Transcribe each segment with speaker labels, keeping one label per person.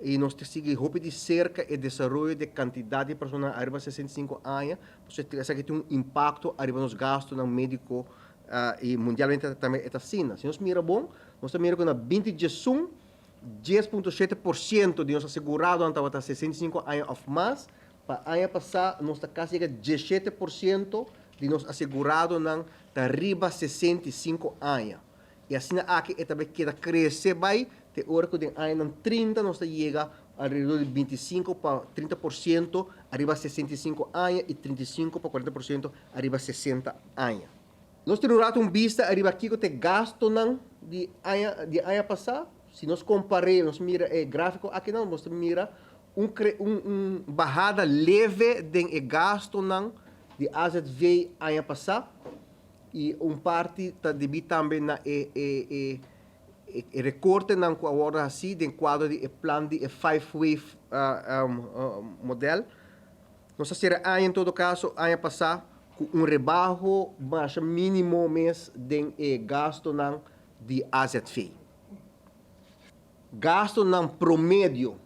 Speaker 1: e nós seguimos de cerca e desenvolvimento de quantidade de pessoas arriba 65 anos, porque isso aqui tem um impacto arriba nos gastos no médico e mundialmente também é assim. Se nós mira bom, nós mira com 20 10,7% de nós assegurados ante 65 anos ou mais, para ano passado nós está quase 17% de nós assegurados na arriba 65 anos. E assim aqui também queda crescer vai, de hora que em ano 30 nós chega alrededor de 25 para 30% arriba 65 anos e 35 para 40% arriba 60 anos. Nós temos um vista arriba aqui que tem gasto de ano passado. Se nós comparamos, mira o gráfico aqui não, nós mira barrada leve de gasto de AZV ano passado e parte está devido também na recorte na agora assim de quadro de plano de 5-wave modelo. Nós será em todo caso ano passado com rebaixo mais mínimo mês de gasto de AZV. Gasto promédio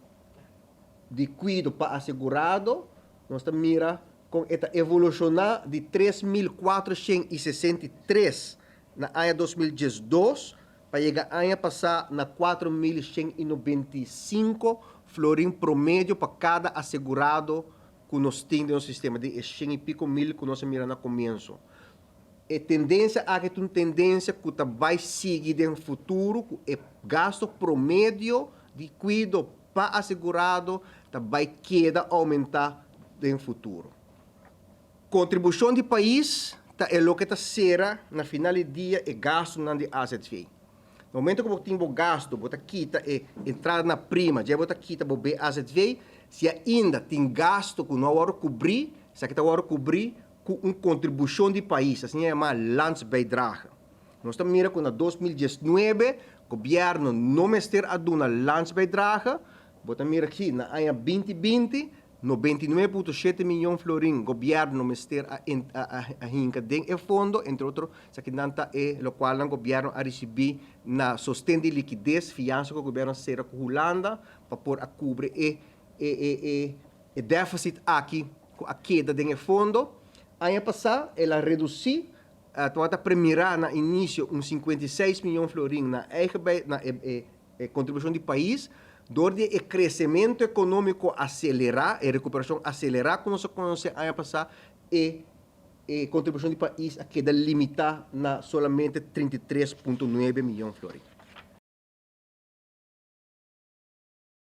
Speaker 1: de cuido para assegurado, nós mira com esta evolucionar de 3.463 na ano 2012 para chegar ano passado na 4.195 florim promédio para cada assegurado que nós temos no sistema de 100 e pico mil que nós mira no começo. A tendência é que uma tendência que vai seguir no futuro, é gasto promédio de cuido para assegurado vai queda aumentar no futuro. Contribuição do país é o que será na final do dia é gasto de AZV. No momento que você tem gasto, você quita entrada na prima, já você quita o AZV, se ainda tem gasto que não vai cobrir, se que vai cobrir com uma contribuição do país, assim é chamada landsbijdrage. Nós estamos mirando que em 2019 o governo não mestre a dar landsbijdrage, você mira aqui na ano 2020, 99,7 milhões de florim, o governo mestre a hinca de fundo, entre outros, isso aqui é o qual o governo a receber na sustento de liquidez, fiança que o governo será com a Holanda, para pôr a cobrir o déficit aqui, com a queda de fundo. Ano passado, ela reduziu, a premiar no início, uns 56 milhões de florim na contribuição do país, onde o crescimento econômico acelerar, a recuperação acelerar, como nós conhecemos ano passado, e a contribuição do país a queda limitada na solamente 33,9 milhões de florim.